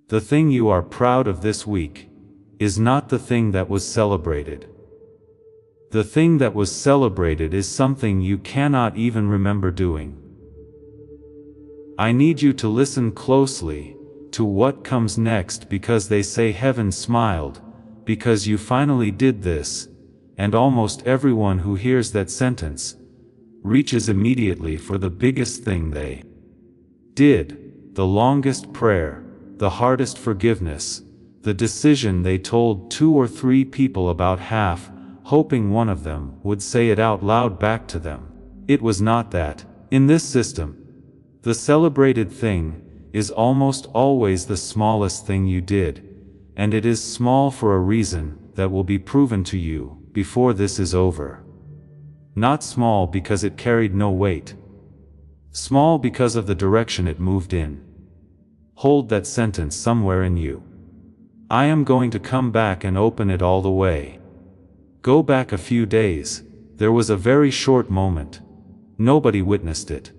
The thing you are proud of this week is not the thing that was celebrated. The thing that was celebrated is something you cannot even remember doing. I need you to listen closely to what comes next, because they say heaven smiled because you finally did this, and almost everyone who hears that sentence reaches immediately for the biggest thing they did, the longest prayer, the hardest forgiveness, the decision they told 2 or 3 people about half, hoping one of them would say it out loud back to them. It was not that. In this system, the celebrated thing is almost always the smallest thing you did, and it is small for a reason that will be proven to you before this is over. Not small because it carried no weight. Small because of the direction it moved in. Hold that sentence somewhere in you. I am going to come back and open it all the way. Go back a few days. There was a very short moment. Nobody witnessed it.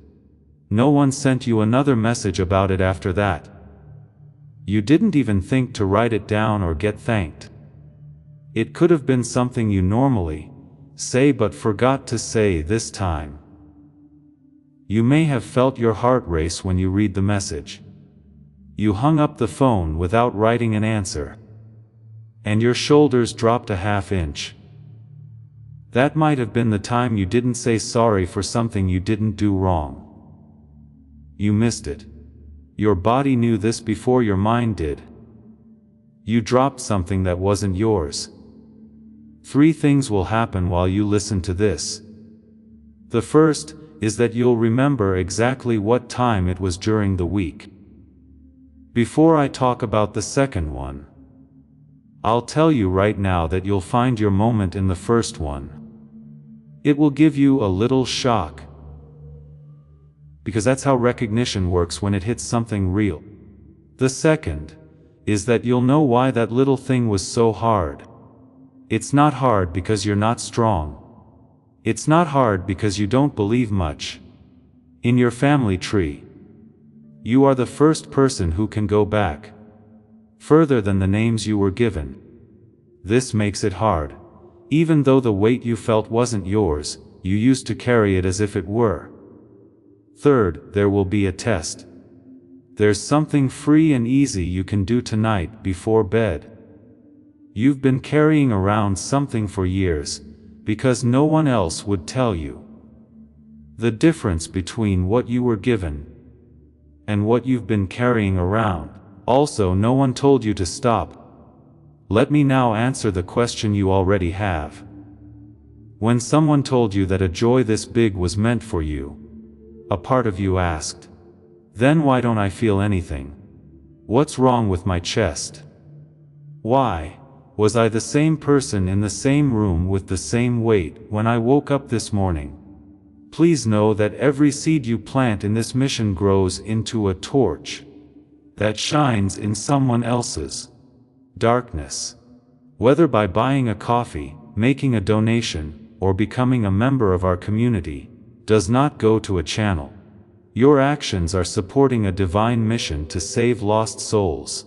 No one sent you another message about it after that. You didn't even think to write it down or get thanked. It could have been something you normally say but forgot to say this time. You may have felt your heart race when you read the message. You hung up the phone without writing an answer. And your shoulders dropped a half inch. That might have been the time you didn't say sorry for something you didn't do wrong. You missed it. Your body knew this before your mind did. You dropped something that wasn't yours. 3 things will happen while you listen to this. The first is that you'll remember exactly what time it was during the week. Before I talk about the second one, I'll tell you right now that you'll find your moment in the first one. It will give you a little shock, because that's how recognition works when it hits something real. The second is that you'll know why that little thing was so hard. It's not hard because you're not strong. It's not hard because you don't believe much in your family tree. You are the first person who can go back further than the names you were given. This makes it hard. Even though the weight you felt wasn't yours, you used to carry it as if it were. Third, there will be a test. There's something free and easy you can do tonight before bed. You've been carrying around something for years, because no one else would tell you. The difference between what you were given and what you've been carrying around. Also, no one told you to stop. Let me now answer the question you already have. When someone told you that a joy this big was meant for you, a part of you asked, "Then why don't I feel anything? What's wrong with my chest? Why was I the same person in the same room with the same weight when I woke up this morning?" Please know that every seed you plant in this mission grows into a torch that shines in someone else's darkness. Whether by buying a coffee, making a donation, or becoming a member of our community, does not go to a channel. Your actions are supporting a divine mission to save lost souls.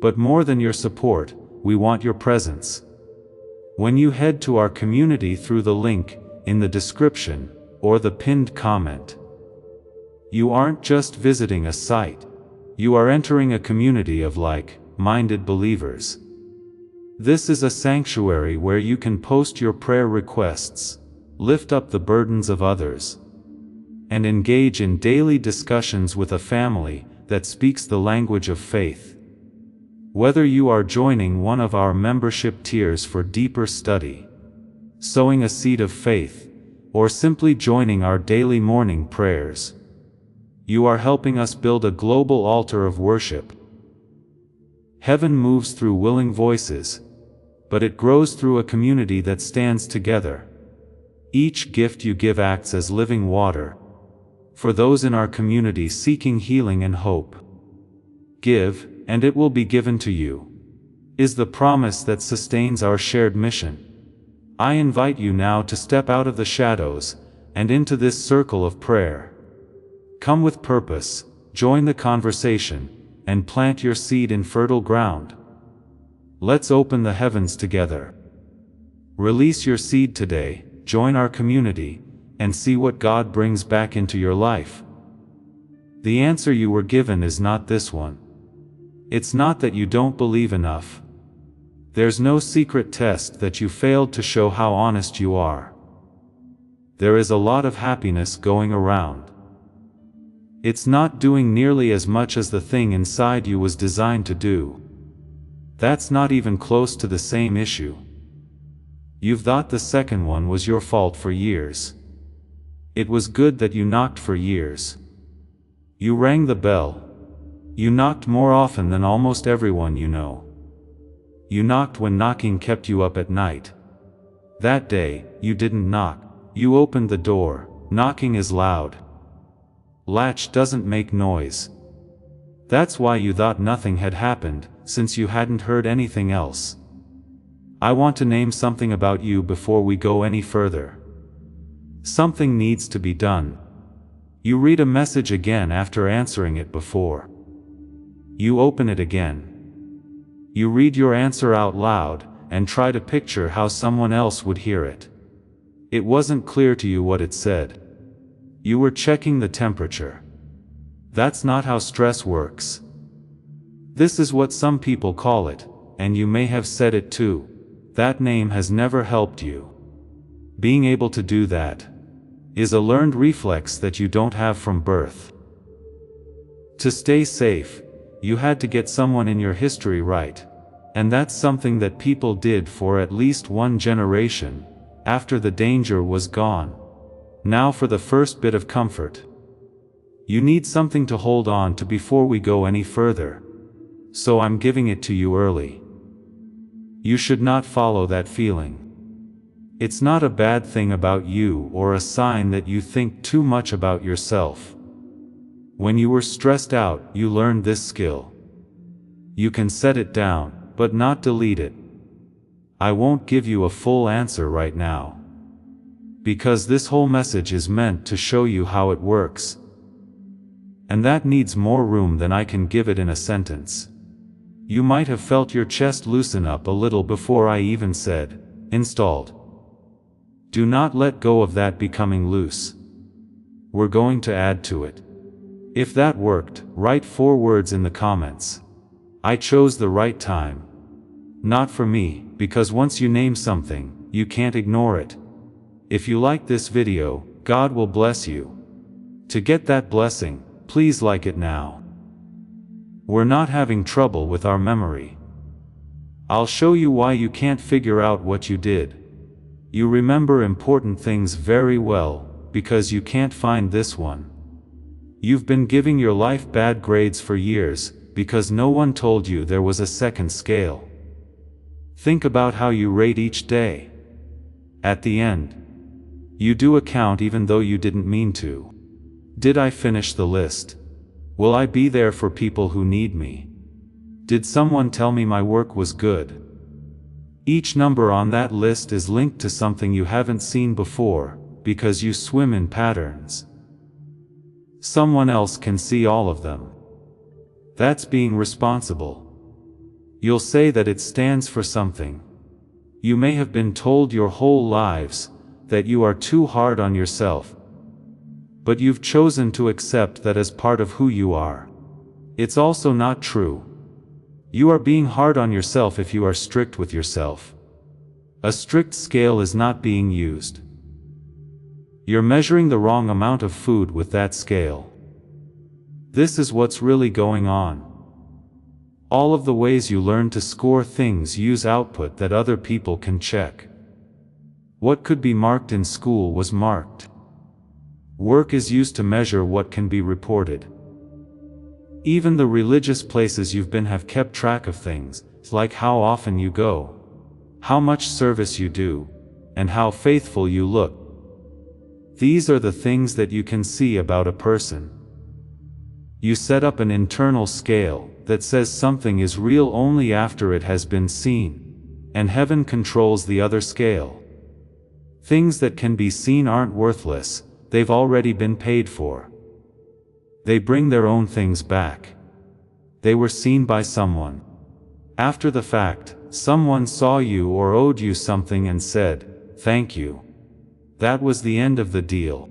But more than your support, we want your presence. When you head to our community through the link in the description or the pinned comment, you aren't just visiting a site. You are entering a community of like-minded believers. This is a sanctuary where you can post your prayer requests, lift up the burdens of others, and engage in daily discussions with a family that speaks the language of faith. Whether you are joining one of our membership tiers for deeper study, sowing a seed of faith, or simply joining our daily morning prayers, you are helping us build a global altar of worship. Heaven moves through willing voices, but it grows through a community that stands together. Each gift you give acts as living water for those in our community seeking healing and hope. Give, and it will be given to you, is the promise that sustains our shared mission. I invite you now to step out of the shadows and into this circle of prayer. Come with purpose, join the conversation, and plant your seed in fertile ground. Let's open the heavens together. Release your seed today, join our community, and see what God brings back into your life. The answer you were given is not this one. It's not that you don't believe enough. There's no secret test that you failed to show how honest you are. There is a lot of happiness going around. It's not doing nearly as much as the thing inside you was designed to do. That's not even close to the same issue. You've thought the second one was your fault for years. It was good that you knocked for years. You rang the bell. You knocked more often than almost everyone you know. You knocked when knocking kept you up at night. That day, you didn't knock. You opened the door. Knocking is loud. Latch doesn't make noise. That's why you thought nothing had happened, since you hadn't heard anything else. I want to name something about you before we go any further. Something needs to be done. You read a message again after answering it before. You open it again. You read your answer out loud, and try to picture how someone else would hear it. It wasn't clear to you what it said. You were checking the temperature. That's not how stress works. This is what some people call it, and you may have said it too. That name has never helped you. Being able to do that is a learned reflex that you don't have from birth. To stay safe, you had to get someone in your history right, and that's something that people did for at least one generation, after the danger was gone. Now for the first bit of comfort. You need something to hold on to before we go any further. So I'm giving it to you early. You should not follow that feeling. It's not a bad thing about you or a sign that you think too much about yourself. When you were stressed out, you learned this skill. You can set it down, but not delete it. I won't give you a full answer right now, because this whole message is meant to show you how it works. And that needs more room than I can give it in a sentence. You might have felt your chest loosen up a little before I even said, installed. Do not let go of that becoming loose. We're going to add to it. If that worked, write 4 words in the comments. I chose the right time. Not for me, because once you name something, you can't ignore it. If you like this video, God will bless you. To get that blessing, please like it now. We're not having trouble with our memory. I'll show you why you can't figure out what you did. You remember important things very well, because you can't find this one. You've been giving your life bad grades for years, because no one told you there was a second scale. Think about how you rate each day. At the end, you do a count even though you didn't mean to. Did I finish the list? Will I be there for people who need me? Did someone tell me my work was good? Each number on that list is linked to something you haven't seen before, because you swim in patterns. Someone else can see all of them. That's being responsible. You'll say that it stands for something. You may have been told your whole lives that you are too hard on yourself, but you've chosen to accept that as part of who you are. It's also not true. You are being hard on yourself if you are strict with yourself. A strict scale is not being used. You're measuring the wrong amount of food with that scale. This is what's really going on. All of the ways you learn to score things use output that other people can check. What could be marked in school was marked. Work is used to measure what can be reported. Even the religious places you've been have kept track of things, like how often you go, how much service you do, and how faithful you look. These are the things that you can see about a person. You set up an internal scale that says something is real only after it has been seen, and heaven controls the other scale. Things that can be seen aren't worthless, they've already been paid for. They bring their own things back. they were seen by someone. After the fact, someone saw you or owed you something and said, "Thank you." That was the end of the deal.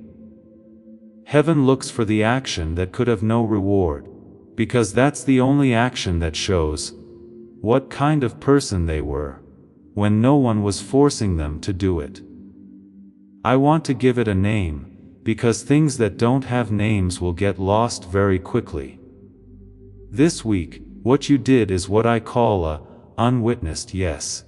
Heaven looks for the action that could have no reward, because that's the only action that shows what kind of person they were, when no one was forcing them to do it. I want to give it a name, because things that don't have names will get lost very quickly. This week, what you did is what I call a unwitnessed yes.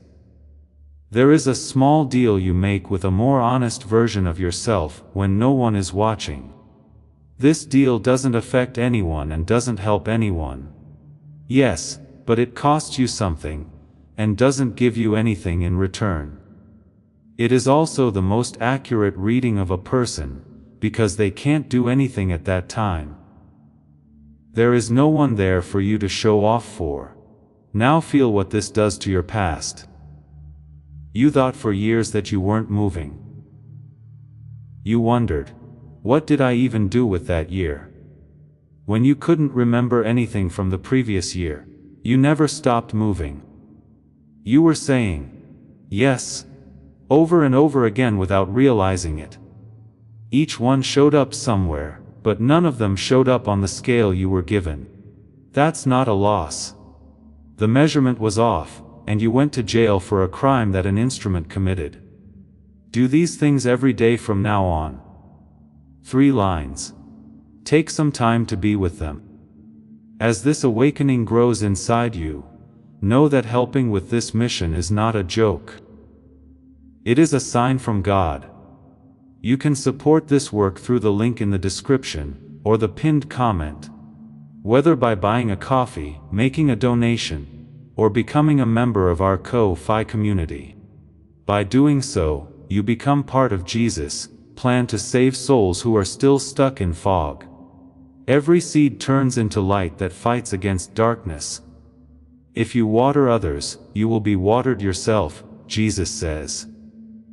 There is a small deal you make with a more honest version of yourself when no one is watching. This deal doesn't affect anyone and doesn't help anyone. Yes, but it costs you something, and doesn't give you anything in return. It is also the most accurate reading of a person, because they can't do anything at that time. There is no one there for you to show off for. Now feel what this does to your past. You thought for years that you weren't moving. You wondered, what did I even do with that year? When you couldn't remember anything from the previous year, you never stopped moving. You were saying, yes, over and over again without realizing it. Each one showed up somewhere, but none of them showed up on the scale you were given. That's not a loss. The measurement was off, and you went to jail for a crime that an instrument committed. Do these things every day from now on. 3 lines. Take some time to be with them. As this awakening grows inside you, know that helping with this mission is not a joke. It is a sign from God. You can support this work through the link in the description, or the pinned comment. Whether by buying a coffee, making a donation, or becoming a member of our Ko-Fi community. By doing so, you become part of Jesus' plan to save souls who are still stuck in fog. Every seed turns into light that fights against darkness. If you water others, you will be watered yourself, Jesus says.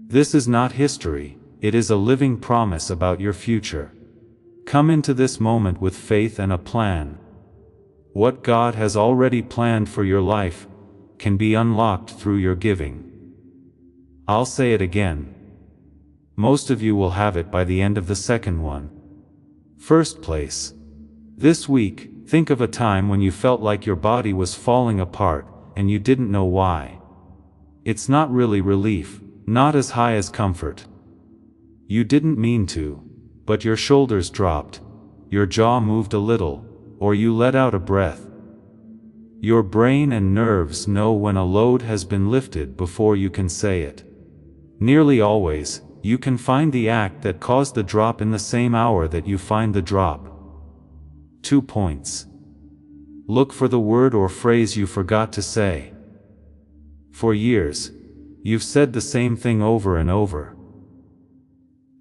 This is not history, it is a living promise about your future. Come into this moment with faith and a plan. What God has already planned for your life can be unlocked through your giving. I'll say it again. Most of you will have it by the end of the second one. First place. This week, think of a time when you felt like your body was falling apart, and you didn't know why. It's not really relief, not as high as comfort. You didn't mean to, but your shoulders dropped, your jaw moved a little, or you let out a breath. Your brain and nerves know when a load has been lifted before you can say it. Nearly always, you can find the act that caused the drop in the same hour that you find the drop. 2 points. Look for the word or phrase you forgot to say. For years, you've said the same thing over and over.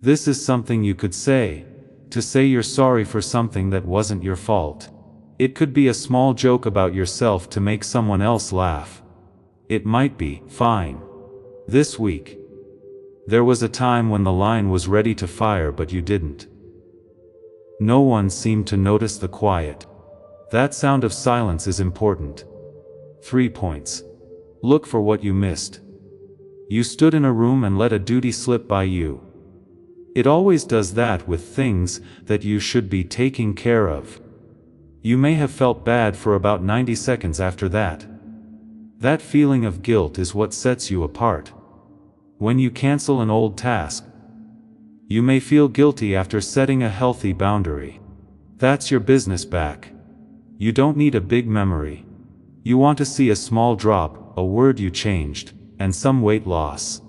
This is something you could say, to say you're sorry for something that wasn't your fault. It could be a small joke about yourself to make someone else laugh. It might be, fine. This week, there was a time when the line was ready to fire but you didn't. No one seemed to notice the quiet. That sound of silence is important. 3 points. Look for what you missed. You stood in a room and let a duty slip by you. It always does that with things that you should be taking care of. You may have felt bad for about 90 seconds after that. That feeling of guilt is what sets you apart. When you cancel an old task, you may feel guilty after setting a healthy boundary. That's your business back. You don't need a big memory. You want to see a small drop, a word you changed, and some weight loss.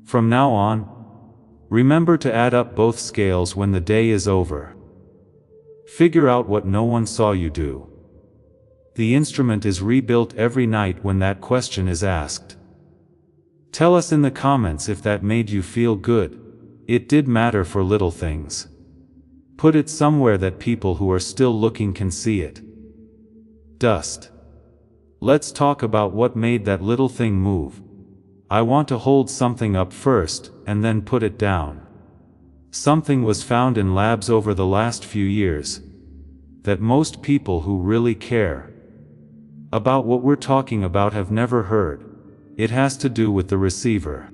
From now on, remember to add up both scales when the day is over. Figure out what no one saw you do. The instrument is rebuilt every night when that question is asked. Tell us in the comments if that made you feel good. It did matter for little things. Put it somewhere that people who are still looking can see it. Dust. Let's talk about what made that little thing move. I want to hold something up first, and then put it down. Something was found in labs over the last few years that most people who really care about what we're talking about have never heard. It has to do with the receiver.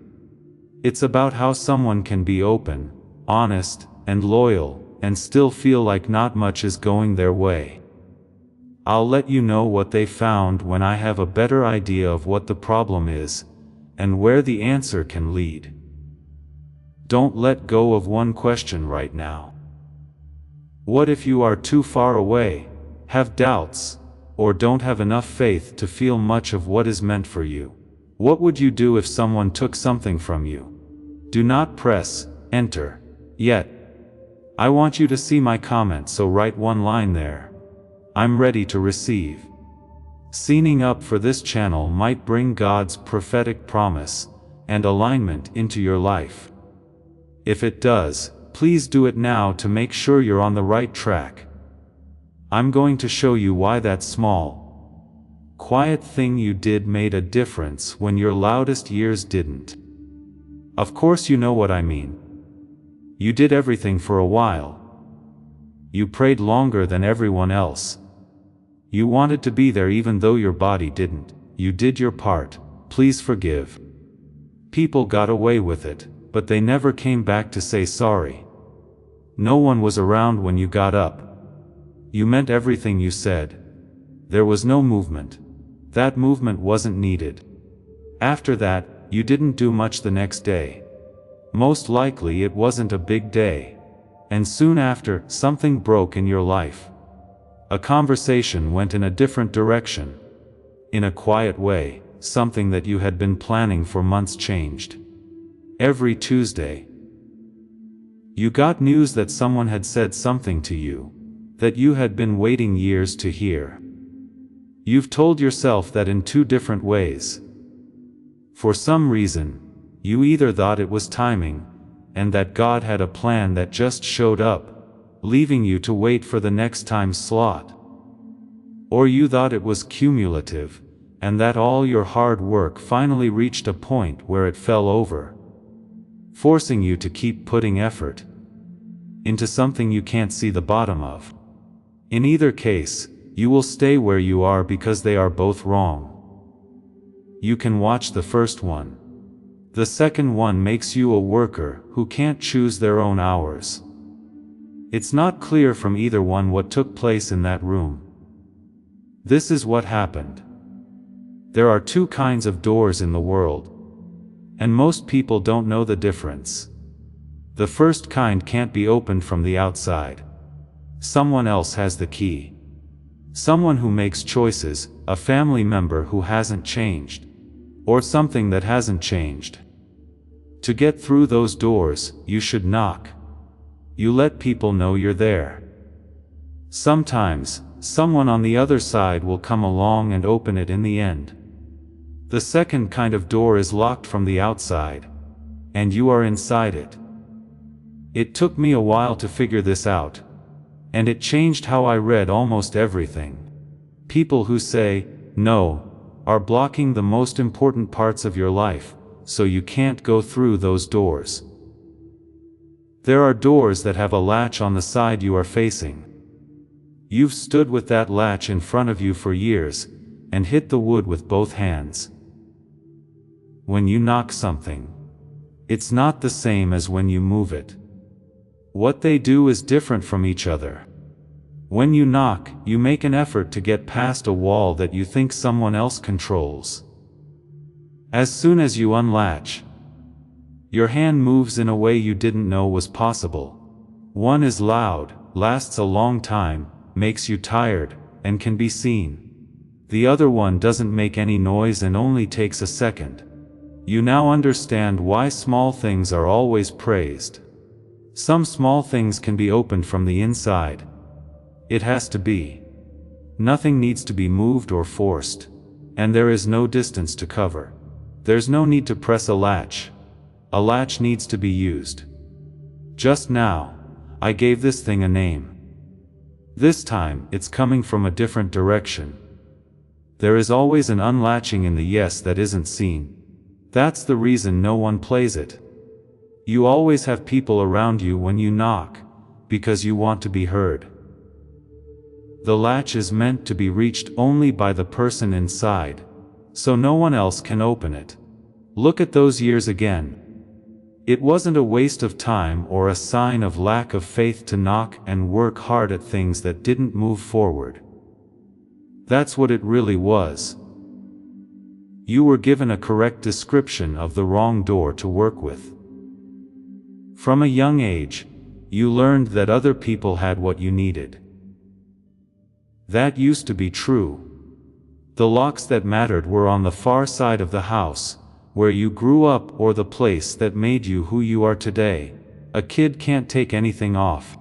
It's about how someone can be open, honest, and loyal, and still feel like not much is going their way. I'll let you know what they found when I have a better idea of what the problem is, and where the answer can lead. Don't let go of one question right now. What if you are too far away, have doubts, or don't have enough faith to feel much of what is meant for you? What would you do if someone took something from you? Do not press enter yet. I want you to see my comment, so write one line there. I'm ready to receive. Signing up for this channel might bring God's prophetic promise and alignment into your life. If it does, please do it now to make sure you're on the right track. I'm going to show you why that small, quiet thing you did made a difference when your loudest years didn't. Of course you know what I mean. You did everything for a while. You prayed longer than everyone else. You wanted to be there even though your body didn't. You did your part. Please forgive. People got away with it, but they never came back to say sorry. No one was around when you got up. You meant everything you said. There was no movement. That movement wasn't needed. After that, you didn't do much the next day. Most likely it wasn't a big day. And soon after, something broke in your life. A conversation went in a different direction. In a quiet way, something that you had been planning for months changed. Every Tuesday, you got news that someone had said something to you that you had been waiting years to hear. You've told yourself that in two different ways. For some reason, you either thought it was timing, and that God had a plan that just showed up, leaving you to wait for the next time slot. Or you thought it was cumulative, and that all your hard work finally reached a point where it fell over, forcing you to keep putting effort into something you can't see the bottom of. In either case, you will stay where you are because they are both wrong. You can watch the first one. The second one makes you a worker who can't choose their own hours. It's not clear from either one what took place in that room. This is what happened. There are two kinds of doors in the world, and most people don't know the difference. The first kind can't be opened from the outside. Someone else has the key. Someone who makes choices, a family member who hasn't changed, or something that hasn't changed. To get through those doors, you should knock. You let people know you're there. Sometimes, someone on the other side will come along and open it in the end. The second kind of door is locked from the outside, and you are inside it. It took me a while to figure this out, and it changed how I read almost everything. People who say, no, are blocking the most important parts of your life, so you can't go through those doors. There are doors that have a latch on the side you are facing. You've stood with that latch in front of you for years, and hit the wood with both hands. When you knock something, it's not the same as when you move it. What they do is different from each other. When you knock, you make an effort to get past a wall that you think someone else controls. As soon as you unlatch, your hand moves in a way you didn't know was possible. One is loud, lasts a long time, makes you tired, and can be seen. The other one doesn't make any noise and only takes a second. You now understand why small things are always praised. Some small things can be opened from the inside. It has to be. Nothing needs to be moved or forced, and there is no distance to cover. There's no need to press a latch. A latch needs to be used. Just now, I gave this thing a name. This time, it's coming from a different direction. There is always an unlatching in the yes that isn't seen. That's the reason no one plays it. You always have people around you when you knock, because you want to be heard. The latch is meant to be reached only by the person inside, so no one else can open it. Look at those years again. It wasn't a waste of time or a sign of lack of faith to knock and work hard at things that didn't move forward. That's what it really was. You were given a correct description of the wrong door to work with. From a young age, you learned that other people had what you needed. That used to be true. The locks that mattered were on the far side of the house, where you grew up, or the place that made you who you are today. A kid can't take anything off.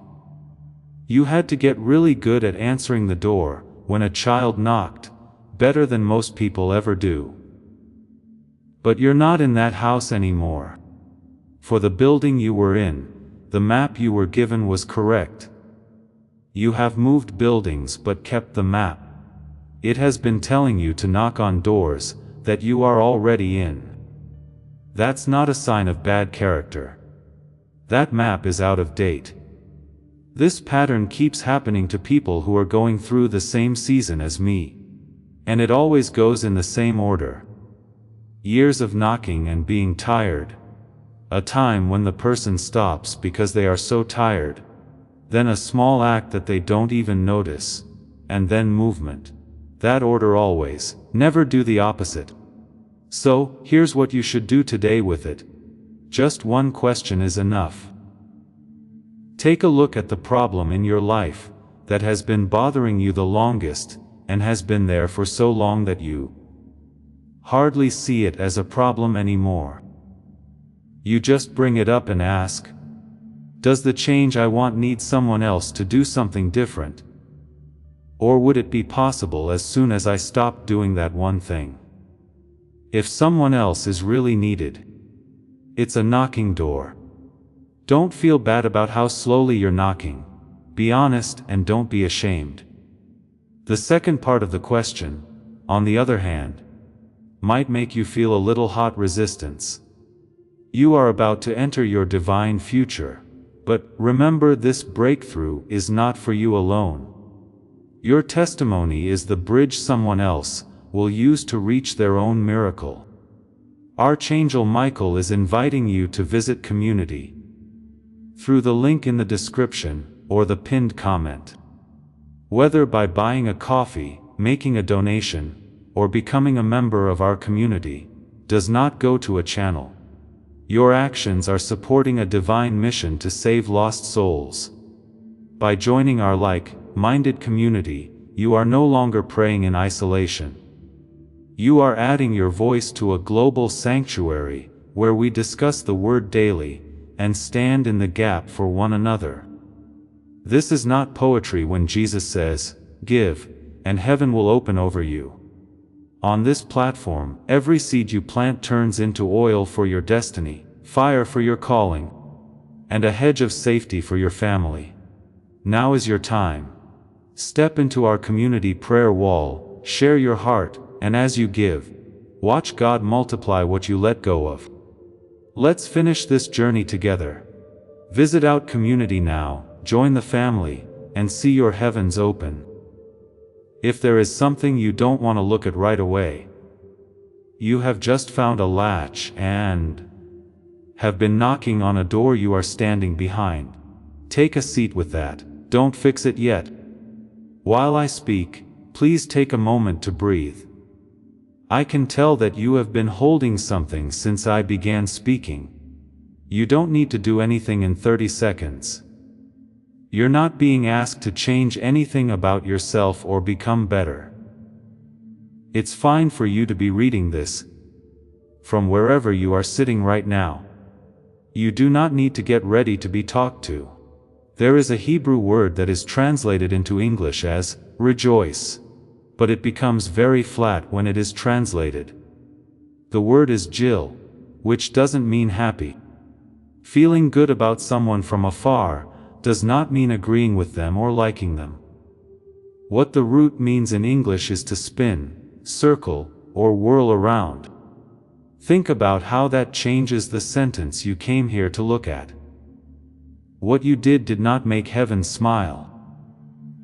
You had to get really good at answering the door when a child knocked, better than most people ever do. But you're not in that house anymore. For the building you were in, the map you were given was correct. You have moved buildings but kept the map. It has been telling you to knock on doors that you are already in. That's not a sign of bad character. That map is out of date. This pattern keeps happening to people who are going through the same season as me. And it always goes in the same order. Years of knocking and being tired. A time when the person stops because they are so tired. Then a small act that they don't even notice. And then movement. That order always. Never do the opposite. So, here's what you should do today with it. Just one question is enough. Take a look at the problem in your life that has been bothering you the longest, and has been there for so long that you hardly see it as a problem anymore. You just bring it up and ask, does the change I want need someone else to do something different? Or would it be possible as soon as I stop doing that one thing? If someone else is really needed, it's a knocking door. Don't feel bad about how slowly you're knocking. Be honest and don't be ashamed. The second part of the question, on the other hand, might make you feel a little hot resistance. You are about to enter your divine future, but remember, this breakthrough is not for you alone. Your testimony is the bridge someone else will use to reach their own miracle. Archangel Michael is inviting you to visit community through the link in the description or the pinned comment. Whether by buying a coffee, making a donation, or becoming a member of our community, does not go to a channel. Your actions are supporting a divine mission to save lost souls. By joining our like-minded community, you are no longer praying in isolation. You are adding your voice to a global sanctuary, where we discuss the Word daily, and stand in the gap for one another. This is not poetry when Jesus says, "Give, and heaven will open over you." On this platform, every seed you plant turns into oil for your destiny, fire for your calling, and a hedge of safety for your family. Now is your time. Step into our community prayer wall, share your heart, and as you give, watch God multiply what you let go of. Let's finish this journey together. Visit Out Community now, join the family, and see your heavens open. If there is something you don't want to look at right away, you have just found a latch and have been knocking on a door you are standing behind. Take a seat with that. Don't fix it yet. While I speak, please take a moment to breathe. I can tell that you have been holding something since I began speaking. You don't need to do anything in 30 seconds. You're not being asked to change anything about yourself or become better. It's fine for you to be reading this from wherever you are sitting right now. You do not need to get ready to be talked to. There is a Hebrew word that is translated into English as rejoice, but it becomes very flat when it is translated. The word is Jill, which doesn't mean happy. Feeling good about someone from afar does not mean agreeing with them or liking them. What the root means in English is to spin, circle, or whirl around. Think about how that changes the sentence you came here to look at. What you did not make heaven smile.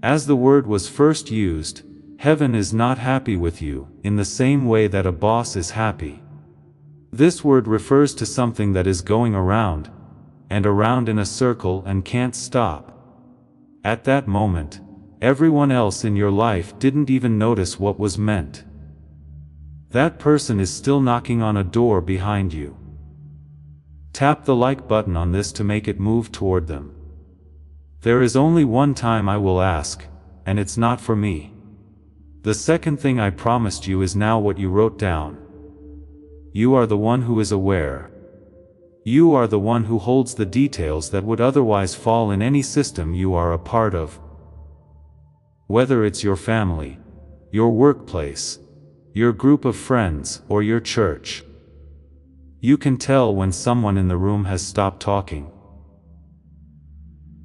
As the word was first used, heaven is not happy with you, in the same way that a boss is happy. This word refers to something that is going around, and around in a circle and can't stop. At that moment, everyone else in your life didn't even notice what was meant. That person is still knocking on a door behind you. Tap the like button on this to make it move toward them. There is only one time I will ask, and it's not for me. The second thing I promised you is now what you wrote down. You are the one who is aware. You are the one who holds the details that would otherwise fall in any system you are a part of. Whether it's your family, your workplace, your group of friends, or your church. You can tell when someone in the room has stopped talking.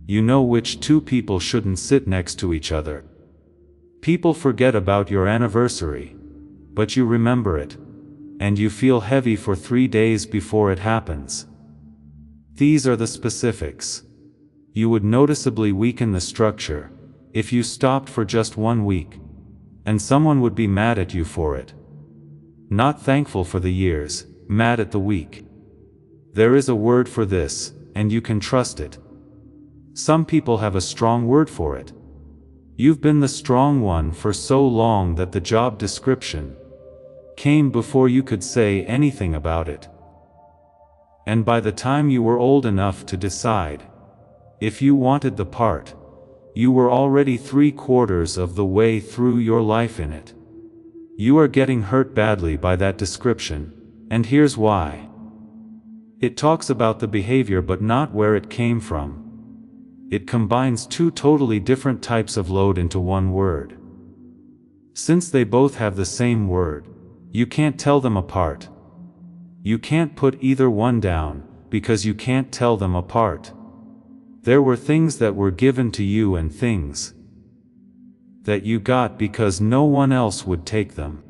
You know which two people shouldn't sit next to each other. People forget about your anniversary, but you remember it, and you feel heavy for 3 days before it happens. These are the specifics. You would noticeably weaken the structure if you stopped for just 1 week, and someone would be mad at you for it. Not thankful for the years, mad at the week. There is a word for this, and you can trust it. Some people have a strong word for it. You've been the strong one for so long that the job description came before you could say anything about it. And by the time you were old enough to decide if you wanted the part, you were already 3/4 of the way through your life in it. You are getting hurt badly by that description, and here's why. It talks about the behavior but not where it came from. It combines two totally different types of load into one word. Since they both have the same word, you can't tell them apart. You can't put either one down, because you can't tell them apart. There were things that were given to you and things that you got because no one else would take them.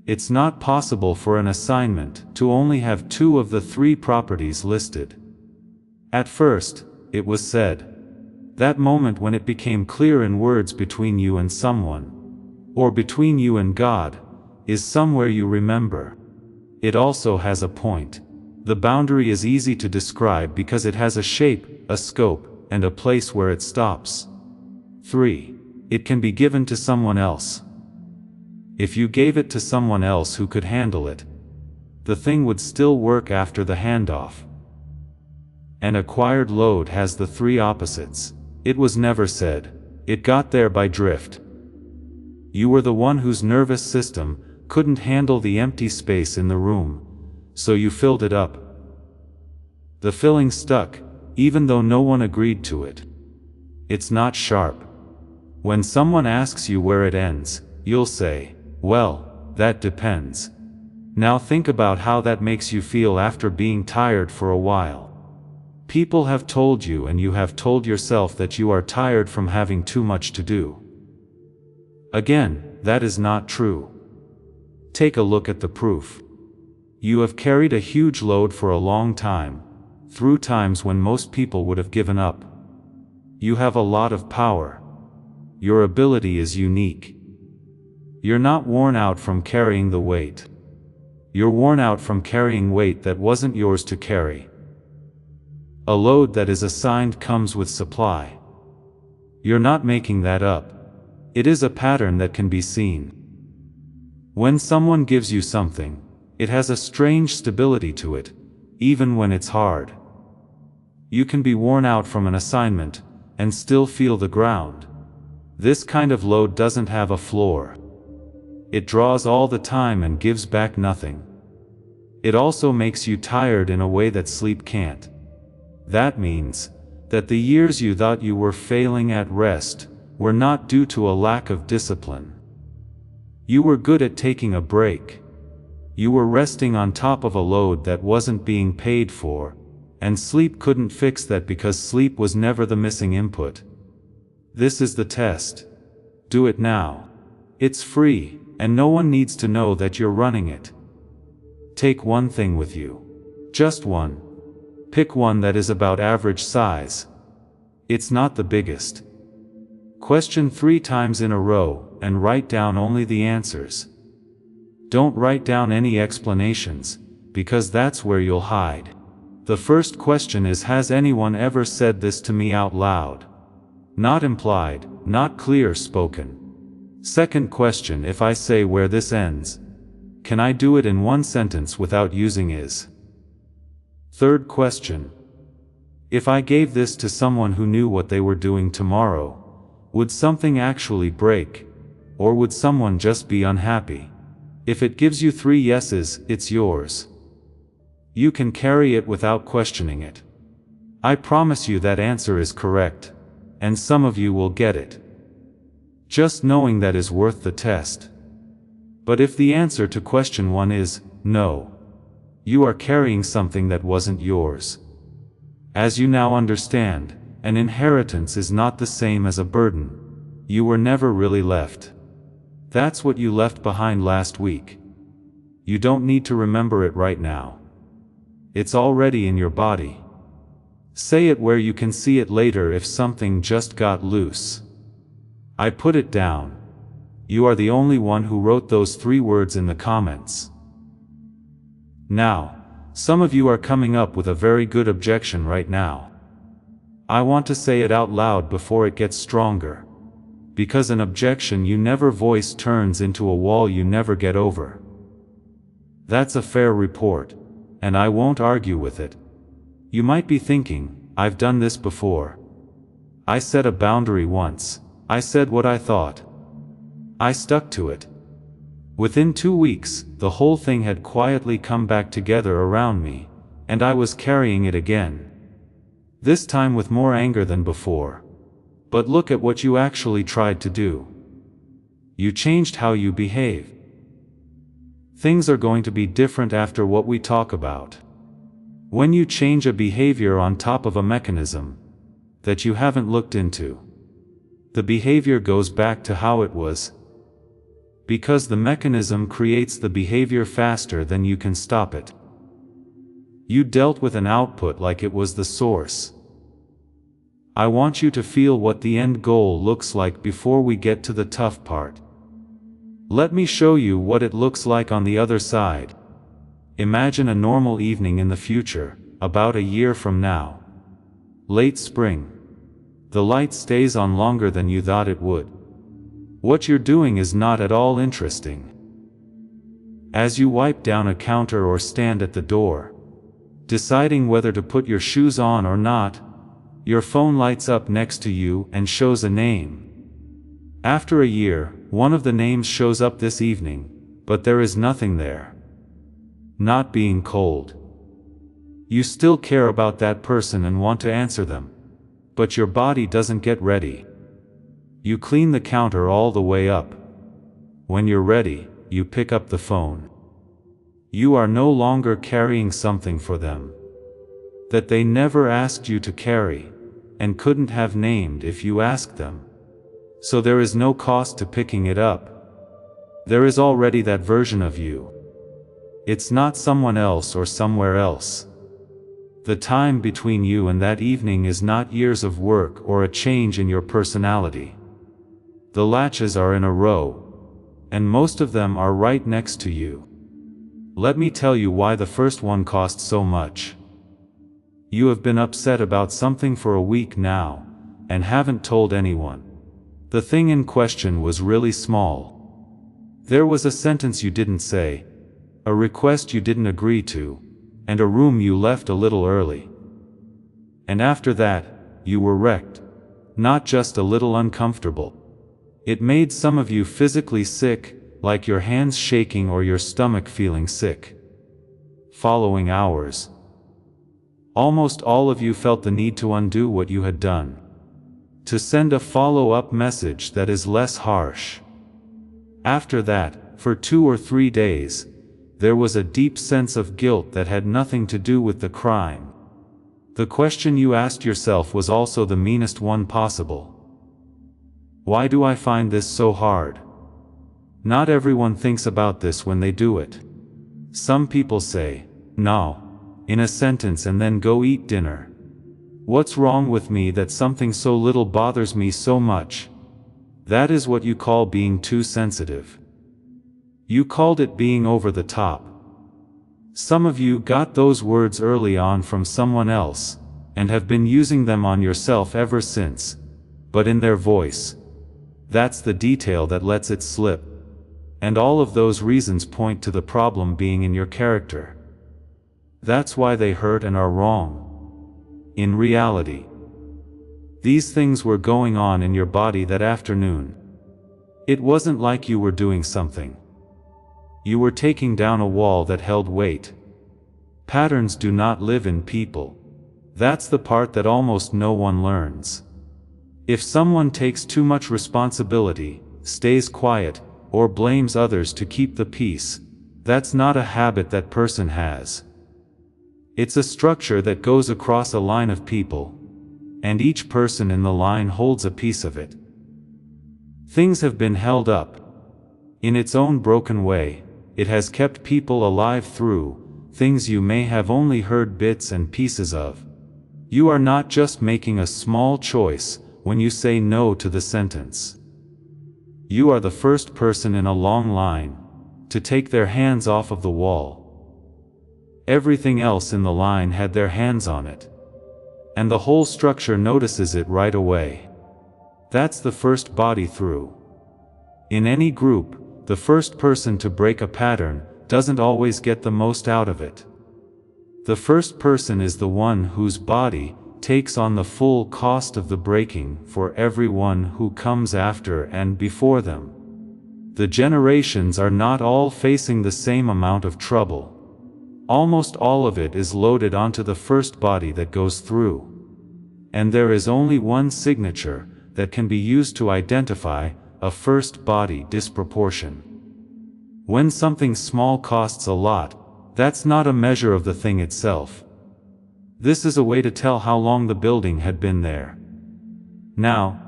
It's not possible for an assignment to only have 2 of the 3 properties listed. At first, it was said. That moment when it became clear in words between you and someone, or between you and God, is somewhere you remember. It also has a point. The boundary is easy to describe because it has a shape, a scope, and a place where it stops. 3. It can be given to someone else. If you gave it to someone else who could handle it, the thing would still work after the handoff. An acquired load has the 3 opposites. It was never said. It got there by drift. You were the one whose nervous system couldn't handle the empty space in the room, so you filled it up. The filling stuck, even though no one agreed to it. It's not sharp. When someone asks you where it ends, you'll say, "Well, that depends." Now think about how that makes you feel after being tired for a while. People have told you and you have told yourself that you are tired from having too much to do. Again, that is not true. Take a look at the proof. You have carried a huge load for a long time, through times when most people would have given up. You have a lot of power. Your ability is unique. You're not worn out from carrying the weight. You're worn out from carrying weight that wasn't yours to carry. A load that is assigned comes with supply. You're not making that up. It is a pattern that can be seen. When someone gives you something, it has a strange stability to it, even when it's hard. You can be worn out from an assignment, and still feel the ground. This kind of load doesn't have a floor. It draws all the time and gives back nothing. It also makes you tired in a way that sleep can't. That means that the years you thought you were failing at rest were not due to a lack of discipline. You were good at taking a break. You were resting on top of a load that wasn't being paid for, and sleep couldn't fix that because sleep was never the missing input. This is the test. Do it now. It's free, and no one needs to know that you're running it. Take one thing with you. Just one. Pick one that is about average size. It's not the biggest. Question 3 times in a row, and write down only the answers. Don't write down any explanations, because that's where you'll hide. The first question is, has anyone ever said this to me out loud? Not implied, not clear spoken. Second question, if I say where this ends, can I do it in one sentence without using is? Third question, if I gave this to someone who knew what they were doing tomorrow, would something actually break? Or would someone just be unhappy? If it gives you 3 yeses, it's yours. You can carry it without questioning it. I promise you that answer is correct, and some of you will get it. Just knowing that is worth the test. But if the answer to question 1 is no, you are carrying something that wasn't yours. As you now understand, an inheritance is not the same as a burden. You were never really left. That's what you left behind last week. You don't need to remember it right now. It's already in your body. Say it where you can see it later if something just got loose. I put it down. You are the only one who wrote those 3 words in the comments. Now, some of you are coming up with a very good objection right now. I want to say it out loud before it gets stronger. Because an objection you never voice turns into a wall you never get over. That's a fair report, and I won't argue with it. You might be thinking, I've done this before. I set a boundary once. I said what I thought. I stuck to it. Within 2 weeks, the whole thing had quietly come back together around me, and I was carrying it again. This time with more anger than before. But look at what you actually tried to do. You changed how you behave. Things are going to be different after what we talk about. When you change a behavior on top of a mechanism that you haven't looked into, the behavior goes back to how it was. Because the mechanism creates the behavior faster than you can stop it. You dealt with an output like it was the source. I want you to feel what the end goal looks like before we get to the tough part. Let me show you what it looks like on the other side. Imagine a normal evening in the future, about a year from now. Late spring. The light stays on longer than you thought it would. What you're doing is not at all interesting. As you wipe down a counter or stand at the door, deciding whether to put your shoes on or not, your phone lights up next to you and shows a name. After a year, one of the names shows up this evening, but there is nothing there. Not being cold. You still care about that person and want to answer them, but your body doesn't get ready. You clean the counter all the way up. When you're ready, you pick up the phone. You are no longer carrying something for them that they never asked you to carry, and couldn't have named if you asked them. So there is no cost to picking it up. There is already that version of you. It's not someone else or somewhere else. The time between you and that evening is not years of work or a change in your personality. The latches are in a row, and most of them are right next to you. Let me tell you why the first one cost so much. You have been upset about something for a week now, and haven't told anyone. The thing in question was really small. There was a sentence you didn't say, a request you didn't agree to, and a room you left a little early. And after that, you were wrecked. Not just a little uncomfortable. It made some of you physically sick, like your hands shaking or your stomach feeling sick. Following hours, almost all of you felt the need to undo what you had done. To send a follow-up message that is less harsh. After that, for 2 or 3 days, there was a deep sense of guilt that had nothing to do with the crime. The question you asked yourself was also the meanest one possible. Why do I find this so hard? Not everyone thinks about this when they do it. Some people say, "No," in a sentence and then go eat dinner. What's wrong with me that something so little bothers me so much, That is what you call being too sensitive. You called it being over the top. Some of you got those words early on from someone else, and have been using them on yourself ever since, but in their voice. That's the detail that lets it slip. And all of those reasons point to the problem being in your character. That's why they hurt and are wrong. In reality, these things were going on in your body that afternoon. It wasn't like you were doing something. You were taking down a wall that held weight. Patterns do not live in people. That's the part that almost no one learns. If someone takes too much responsibility, stays quiet, or blames others to keep the peace, that's not a habit that person has. It's a structure that goes across a line of people, and each person in the line holds a piece of it. Things have been held up. In its own broken way, it has kept people alive through things you may have only heard bits and pieces of. You are not just making a small choice when you say no to the sentence. You are the first person in a long line to take their hands off of the wall. Everything else in the line had their hands on it, and the whole structure notices it right away. That's the first body through. In any group, the first person to break a pattern doesn't always get the most out of it. The first person is the one whose body takes on the full cost of the breaking for everyone who comes after and before them. The generations are not all facing the same amount of trouble. Almost all of it is loaded onto the first body that goes through. And there is only one signature that can be used to identify a first body disproportion. When something small costs a lot, that's not a measure of the thing itself. This is a way to tell how long the building had been there. Now,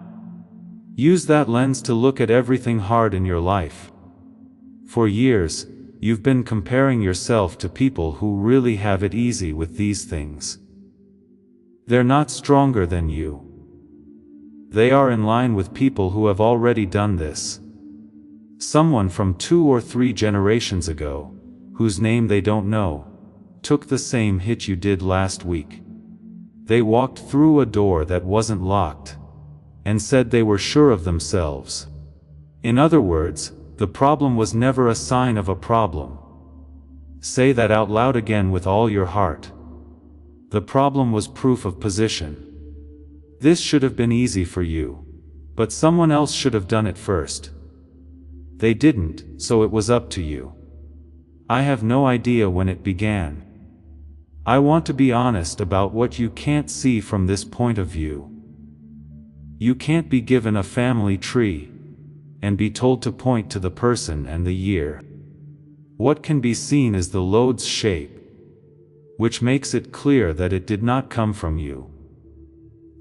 use that lens to look at everything hard in your life. For years, you've been comparing yourself to people who really have it easy with these things. They're not stronger than you. They are in line with people who have already done this. Someone from 2 or 3 generations ago, whose name they don't know, took the same hit you did last week. They walked through a door that wasn't locked, and said they were sure of themselves. In other words, the problem was never a sign of a problem. Say that out loud again with all your heart. The problem was proof of position. This should have been easy for you, but someone else should have done it first. They didn't, so it was up to you. I have no idea when it began. I want to be honest about what you can't see from this point of view. You can't be given a family tree and be told to point to the person and the year. What can be seen is the load's shape, which makes it clear that it did not come from you.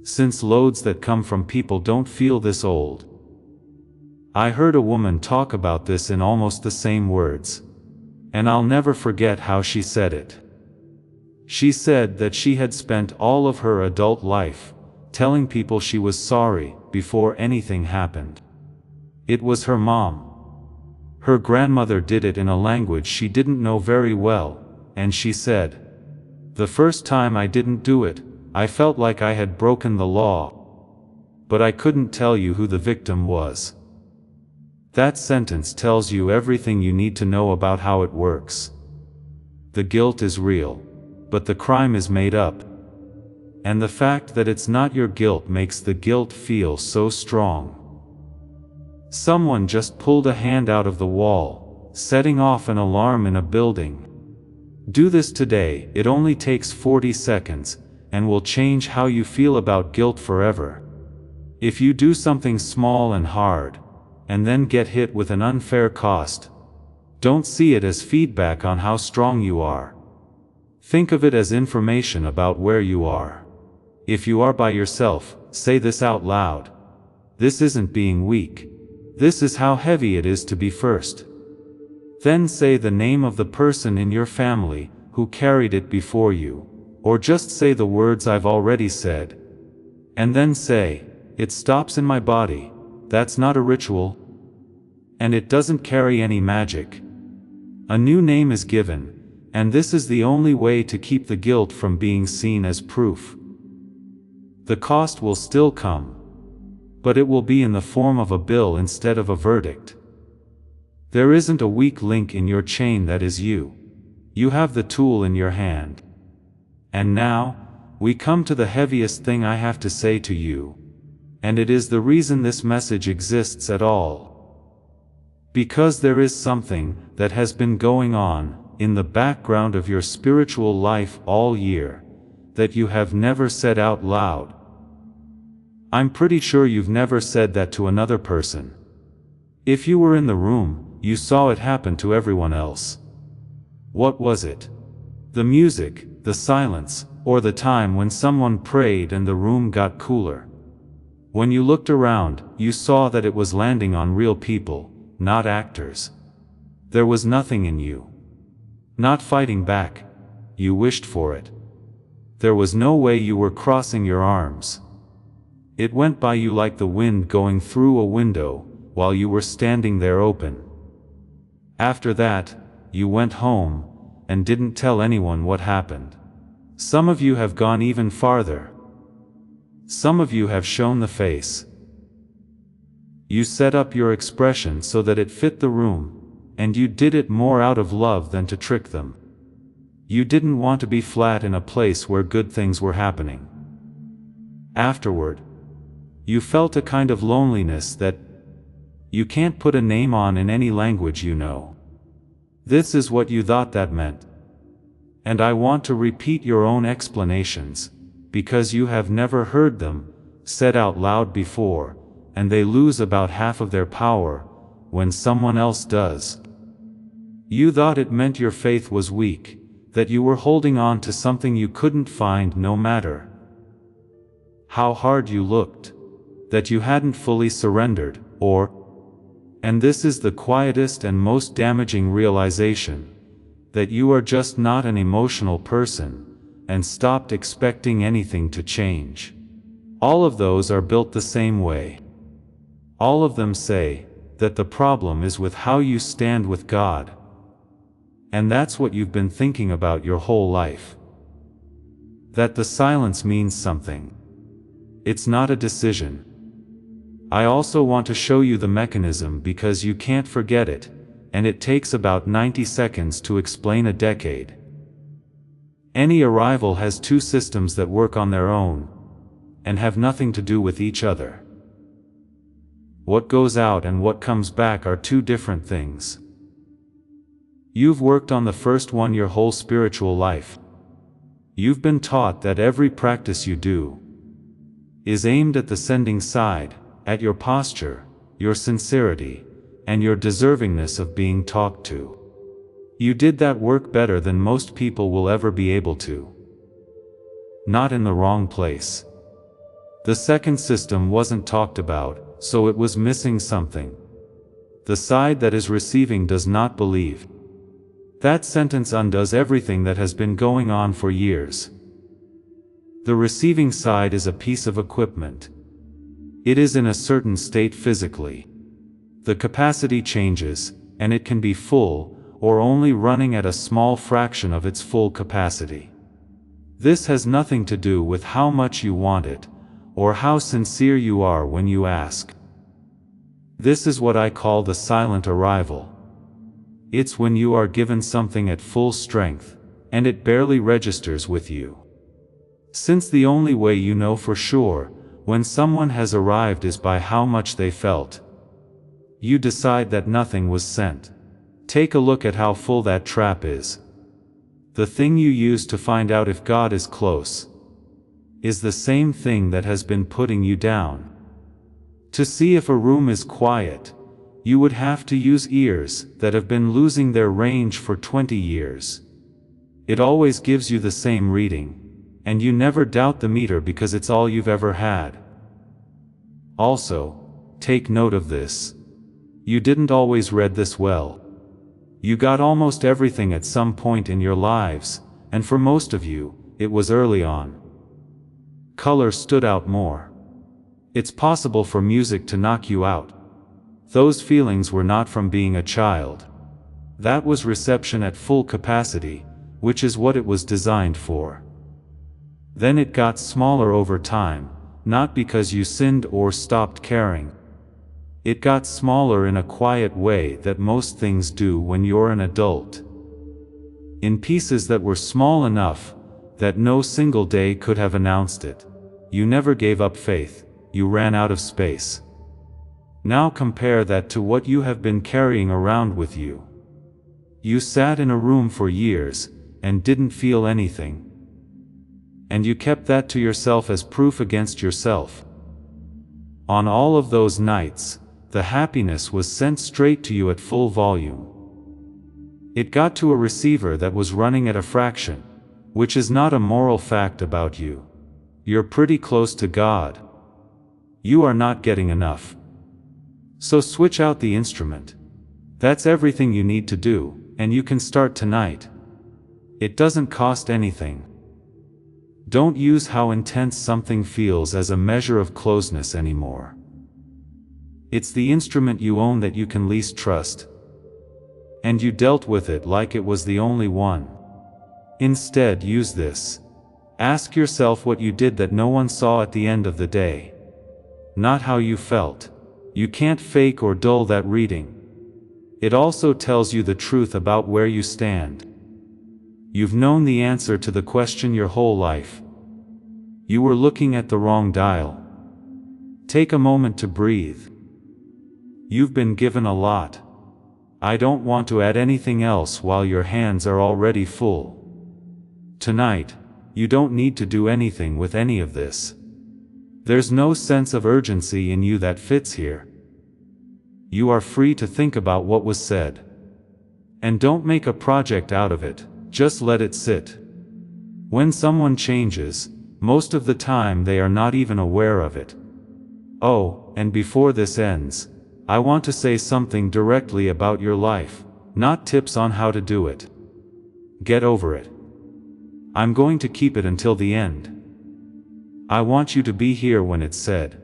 Since loads that come from people don't feel this old. I heard a woman talk about this in almost the same words, and I'll never forget how she said it. She said that she had spent all of her adult life telling people she was sorry before anything happened. It was her mom. Her grandmother did it in a language she didn't know very well, and she said, "The first time I didn't do it, I felt like I had broken the law. But I couldn't tell you who the victim was." That sentence tells you everything you need to know about how it works. The guilt is real, but the crime is made up. And the fact that it's not your guilt makes the guilt feel so strong. Someone just pulled a hand out of the wall, setting off an alarm in a building. Do this today, it only takes 40 seconds, and will change how you feel about guilt forever. If you do something small and hard, and then get hit with an unfair cost, don't see it as feedback on how strong you are. Think of it as information about where you are. If you are by yourself, say this out loud. This isn't being weak. This is how heavy it is to be first. Then say the name of the person in your family who carried it before you, or just say the words I've already said. And then say, "It stops in my body. That's not a ritual. And it doesn't carry any magic. A new name is given, and this is the only way to keep the guilt from being seen as proof. The cost will still come, but it will be in the form of a bill instead of a verdict. There isn't a weak link in your chain that is you. You have the tool in your hand. And now, we come to the heaviest thing I have to say to you, and it is the reason this message exists at all. Because there is something that has been going on in the background of your spiritual life all year, that you have never said out loud. I'm pretty sure you've never said that to another person. If you were in the room, you saw it happen to everyone else. What was it? The music, the silence, or the time when someone prayed and the room got cooler? When you looked around, you saw that it was landing on real people, not actors. There was nothing in you. Not fighting back. You wished for it. There was no way you were crossing your arms. It went by you like the wind going through a window, while you were standing there open. After that, you went home, and didn't tell anyone what happened. Some of you have gone even farther. Some of you have shown the face. You set up your expression so that it fit the room, and you did it more out of love than to trick them. You didn't want to be flat in a place where good things were happening. Afterward, you felt a kind of loneliness that you can't put a name on in any language you know. This is what you thought that meant. And I want to repeat your own explanations, because you have never heard them said out loud before, and they lose about half of their power when someone else does. You thought it meant your faith was weak, that you were holding on to something you couldn't find no matter how hard you looked, that you hadn't fully surrendered, and this is the quietest and most damaging realization, that you are just not an emotional person, and stopped expecting anything to change. All of those are built the same way. All of them say that the problem is with how you stand with God. And that's what you've been thinking about your whole life. That the silence means something. It's not a decision. I also want to show you the mechanism because you can't forget it, and it takes about 90 seconds to explain a decade. Any arrival has two systems that work on their own, and have nothing to do with each other. What goes out and what comes back are two different things. You've worked on the first one your whole spiritual life. You've been taught that every practice you do is aimed at the sending side, at your posture, your sincerity, and your deservingness of being talked to. You did that work better than most people will ever be able to. Not in the wrong place. The second system wasn't talked about, so it was missing something. The side that is receiving does not believe. That sentence undoes everything that has been going on for years. The receiving side is a piece of equipment. It is in a certain state physically. The capacity changes, and it can be full, or only running at a small fraction of its full capacity. This has nothing to do with how much you want it, or how sincere you are when you ask. This is what I call the silent arrival. It's when you are given something at full strength, and it barely registers with you. Since the only way you know for sure when someone has arrived is by how much they felt, you decide that nothing was sent. Take a look at how full that trap is. The thing you use to find out if God is close is the same thing that has been putting you down. To see if a room is quiet, you would have to use ears that have been losing their range for 20 years. It always gives you the same reading, and you never doubt the meter because it's all you've ever had. Also, take note of this. You didn't always read this well. You got almost everything at some point in your lives, and for most of you, it was early on. Color stood out more. It's possible for music to knock you out. Those feelings were not from being a child. That was reception at full capacity, which is what it was designed for. Then it got smaller over time, not because you sinned or stopped caring. It got smaller in a quiet way that most things do when you're an adult. In pieces that were small enough that no single day could have announced it. You never gave up faith, you ran out of space. Now compare that to what you have been carrying around with you. You sat in a room for years and didn't feel anything. And you kept that to yourself as proof against yourself. On all of those nights, the happiness was sent straight to you at full volume. It got to a receiver that was running at a fraction, which is not a moral fact about you. You're pretty close to God. You are not getting enough. So switch out the instrument. That's everything you need to do, and you can start tonight. It doesn't cost anything. Don't use how intense something feels as a measure of closeness anymore. It's the instrument you own that you can least trust. And you dealt with it like it was the only one. Instead, use this. Ask yourself what you did that no one saw at the end of the day. Not how you felt. You can't fake or dull that reading. It also tells you the truth about where you stand. You've known the answer to the question your whole life. You were looking at the wrong dial. Take a moment to breathe. You've been given a lot. I don't want to add anything else while your hands are already full. Tonight, you don't need to do anything with any of this. There's no sense of urgency in you that fits here. You are free to think about what was said. And don't make a project out of it, just let it sit. When someone changes, most of the time they are not even aware of it. Oh, and before this ends, I want to say something directly about your life, not tips on how to do it. Get over it. I'm going to keep it until the end. I want you to be here when it's said.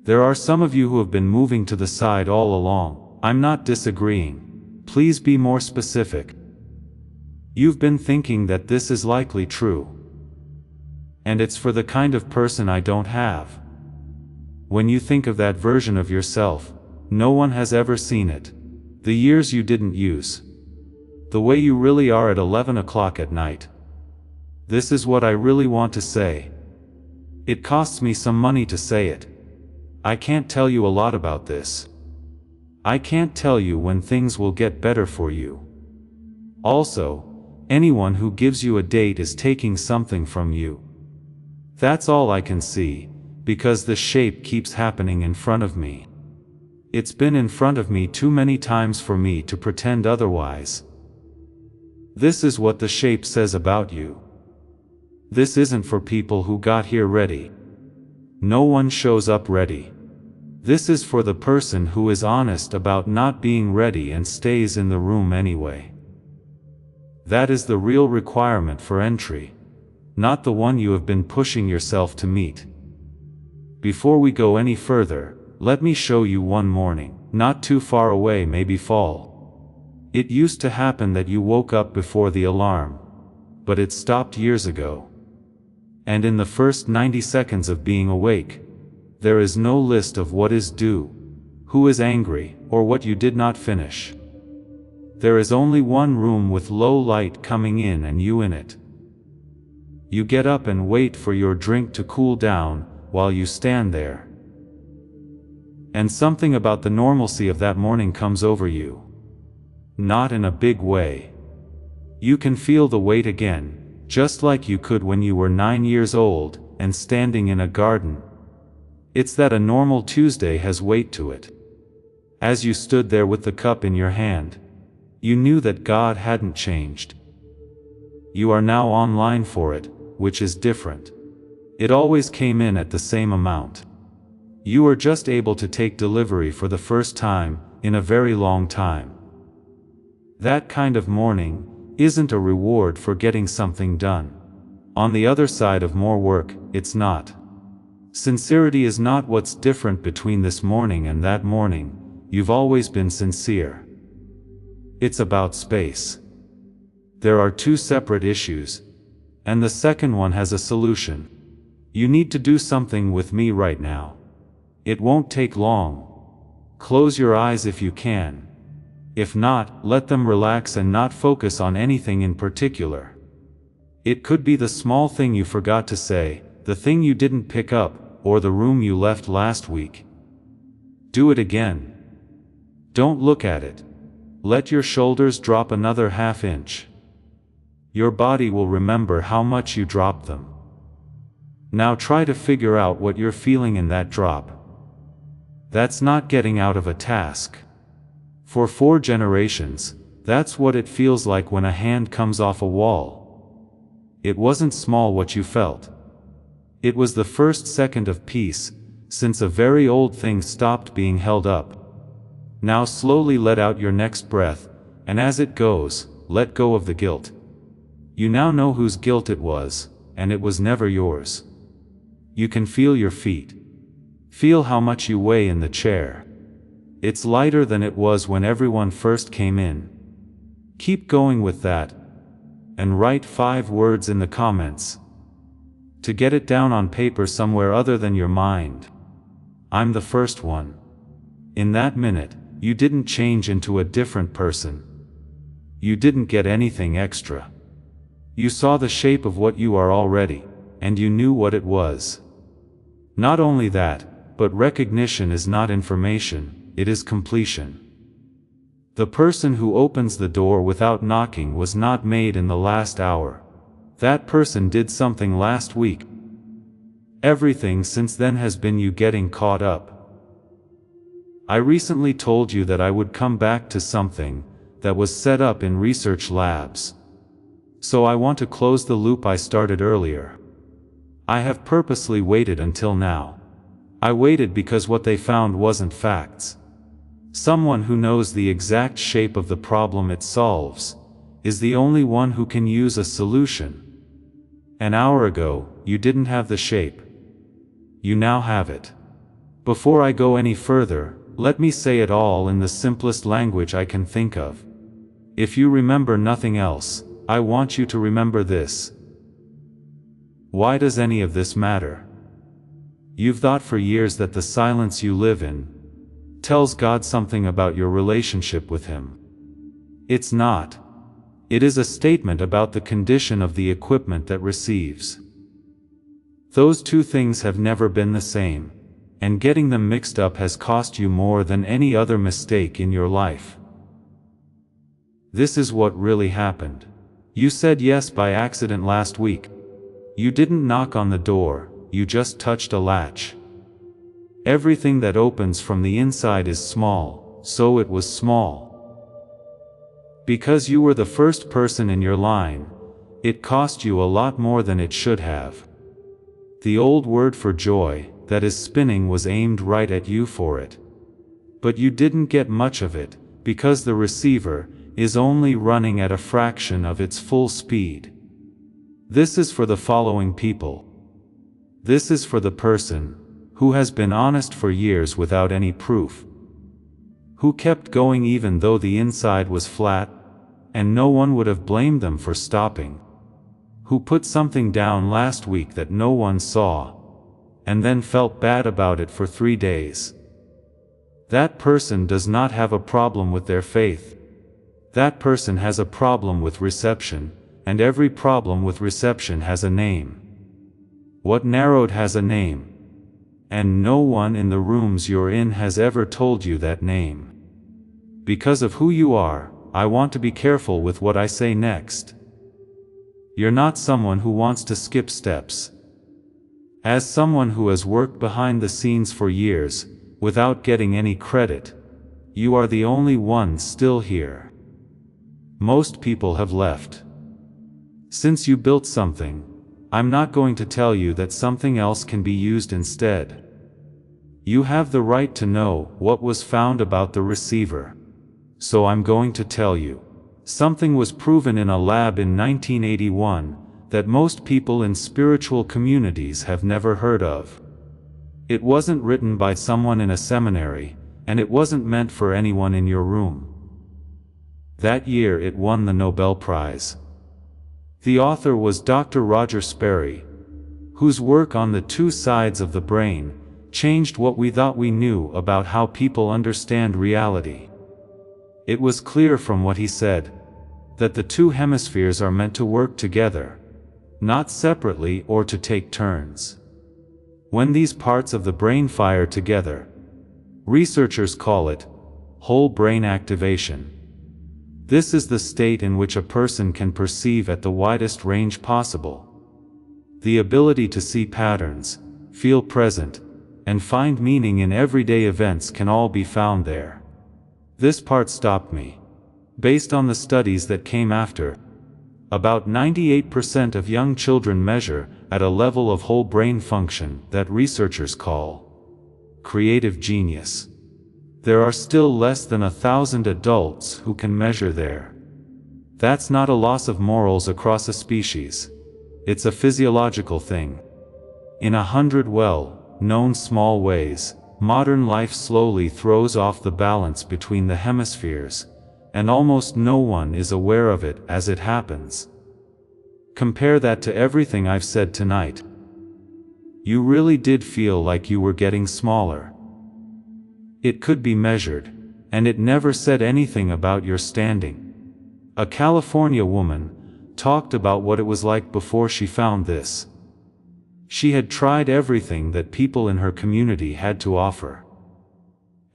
There are some of you who have been moving to the side all along. I'm not disagreeing. Please be more specific. You've been thinking that this is likely true. And it's for the kind of person I don't have. When you think of that version of yourself, no one has ever seen it. The years you didn't use. The way you really are at 11 o'clock at night. This is what I really want to say. It costs me some money to say it. I can't tell you a lot about this. I can't tell you when things will get better for you. Also, anyone who gives you a date is taking something from you. That's all I can see, because the shape keeps happening in front of me. It's been in front of me too many times for me to pretend otherwise. This is what the shape says about you. This isn't for people who got here ready. No one shows up ready. This is for the person who is honest about not being ready and stays in the room anyway. That is the real requirement for entry, not the one you have been pushing yourself to meet. Before we go any further, let me show you one morning, not too far away, maybe fall. It used to happen that you woke up before the alarm, but it stopped years ago. And in the first 90 seconds of being awake, there is no list of what is due, who is angry, or what you did not finish. There is only one room with low light coming in and you in it. You get up and wait for your drink to cool down while you stand there. And something about the normalcy of that morning comes over you. Not in a big way. You can feel the weight again, just like you could when you were 9 years old and standing in a garden. It's that a normal Tuesday has weight to it. As you stood there with the cup in your hand, you knew that God hadn't changed. You are now online for it, which is different. It always came in at the same amount. You are just able to take delivery for the first time in a very long time. That kind of morning isn't a reward for getting something done. On the other side of more work, it's not. Sincerity is not what's different between this morning and that morning. You've always been sincere. It's about space. There are two separate issues, and the second one has a solution. You need to do something with me right now. It won't take long. Close your eyes if you can. If not, let them relax and not focus on anything in particular. It could be the small thing you forgot to say, the thing you didn't pick up, or the room you left last week. Do it again. Don't look at it. Let your shoulders drop another ½ inch. Your body will remember how much you dropped them. Now try to figure out what you're feeling in that drop. That's not getting out of a task. For 4 generations, that's what it feels like when a hand comes off a wall. It wasn't small what you felt. It was the first second of peace, since a very old thing stopped being held up. Now slowly let out your next breath, and as it goes, let go of the guilt. You now know whose guilt it was, and it was never yours. You can feel your feet. Feel how much you weigh in the chair. It's lighter than it was when everyone first came in. Keep going with that, and write 5 words in the comments. To get it down on paper somewhere other than your mind. I'm the first one. In that minute, you didn't change into a different person. You didn't get anything extra. You saw the shape of what you are already, and you knew what it was. Not only that, but recognition is not information, it is completion. The person who opens the door without knocking was not made in the last hour. That person did something last week. Everything since then has been you getting caught up. I recently told you that I would come back to something that was set up in research labs. So I want to close the loop I started earlier. I have purposely waited until now. I waited because what they found wasn't facts. Someone who knows the exact shape of the problem it solves is the only one who can use a solution. An hour ago, you didn't have the shape. You now have it. Before I go any further, let me say it all in the simplest language I can think of. If you remember nothing else, I want you to remember this. Why does any of this matter? You've thought for years that the silence you live in tells God something about your relationship with Him. It's not. It is a statement about the condition of the equipment that receives. Those two things have never been the same, and getting them mixed up has cost you more than any other mistake in your life. This is what really happened. You said yes by accident last week. You didn't knock on the door, you just touched a latch. Everything that opens from the inside is small, so it was small. Because you were the first person in your line, it cost you a lot more than it should have. The old word for joy, that is spinning, was aimed right at you for it. But you didn't get much of it, because the receiver is only running at a fraction of its full speed. This is for the following people. This is for the person who has been honest for years without any proof, who kept going even though the inside was flat, and no one would have blamed them for stopping, who put something down last week that no one saw, and then felt bad about it for 3 days. That person does not have a problem with their faith. That person has a problem with reception, and every problem with reception has a name. What narrowed has a name, and no one in the rooms you're in has ever told you that name. Because of who you are, I want to be careful with what I say next. You're not someone who wants to skip steps. As someone who has worked behind the scenes for years, without getting any credit, you are the only one still here. Most people have left. Since you built something, I'm not going to tell you that something else can be used instead. You have the right to know what was found about the receiver. So I'm going to tell you. Something was proven in a lab in 1981 that most people in spiritual communities have never heard of. It wasn't written by someone in a seminary, and it wasn't meant for anyone in your room. That year it won the Nobel Prize. The author was Dr. Roger Sperry, whose work on the two sides of the brain changed what we thought we knew about how people understand reality. It was clear from what he said that the two hemispheres are meant to work together, not separately or to take turns. When these parts of the brain fire together, researchers call it whole brain activation. This is the state in which a person can perceive at the widest range possible. The ability to see patterns, feel present, and find meaning in everyday events can all be found there. This part stopped me. Based on the studies that came after, about 98% of young children measure at a level of whole brain function that researchers call creative genius. There are still less than 1,000 adults who can measure there. That's not a loss of morals across a species. It's a physiological thing. In 100 well-known small ways, modern life slowly throws off the balance between the hemispheres, and almost no one is aware of it as it happens. Compare that to everything I've said tonight. You really did feel like you were getting smaller. It could be measured, and it never said anything about your standing. A California woman talked about what it was like before she found this. She had tried everything that people in her community had to offer.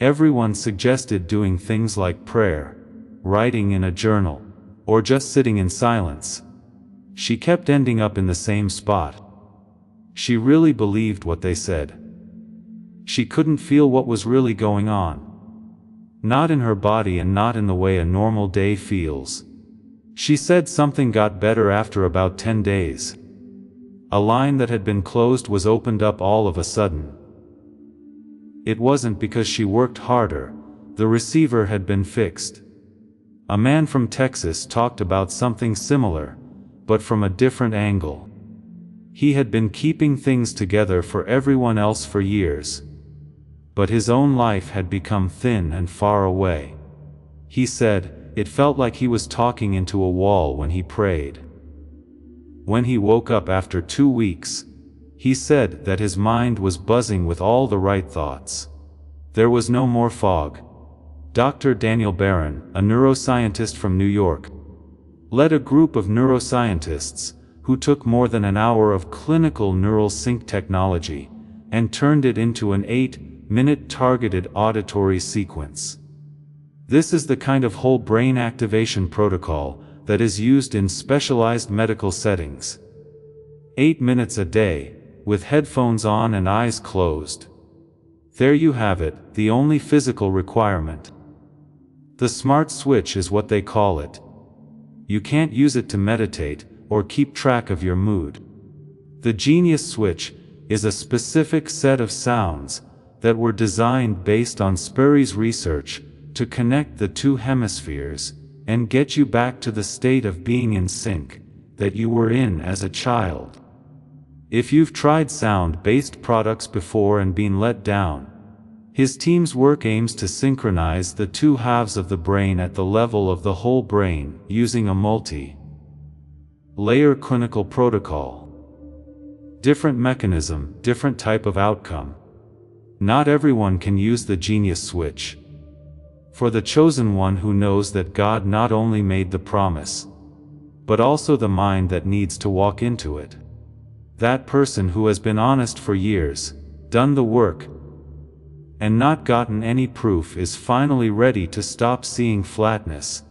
Everyone suggested doing things like prayer, writing in a journal, or just sitting in silence. She kept ending up in the same spot. She really believed what they said. She couldn't feel what was really going on. Not in her body and not in the way a normal day feels. She said something got better after about 10 days. A line that had been closed was opened up all of a sudden. It wasn't because she worked harder, the receiver had been fixed. A man from Texas talked about something similar, but from a different angle. He had been keeping things together for everyone else for years, but his own life had become thin and far away. He said, it felt like he was talking into a wall when he prayed. When he woke up after 2 weeks, he said that his mind was buzzing with all the right thoughts. There was no more fog. Dr. Daniel Barron, a neuroscientist from New York, led a group of neuroscientists who took more than an hour of clinical neural sync technology and turned it into an 8-minute targeted auditory sequence. This is the kind of whole brain activation protocol that is used in specialized medical settings. 8 minutes a day, with headphones on and eyes closed. There you have it, the only physical requirement. The smart switch is what they call it. You can't use it to meditate or keep track of your mood. The genius switch is a specific set of sounds that were designed based on Sperry's research to connect the two hemispheres and get you back to the state of being in sync that you were in as a child. If you've tried sound-based products before and been let down, his team's work aims to synchronize the two halves of the brain at the level of the whole brain using a multi-layer clinical protocol. Different mechanism, different type of outcome. Not everyone can use the genius switch. For the chosen one who knows that God not only made the promise, but also the mind that needs to walk into it. That person who has been honest for years, done the work, and not gotten any proof is finally ready to stop seeing flatness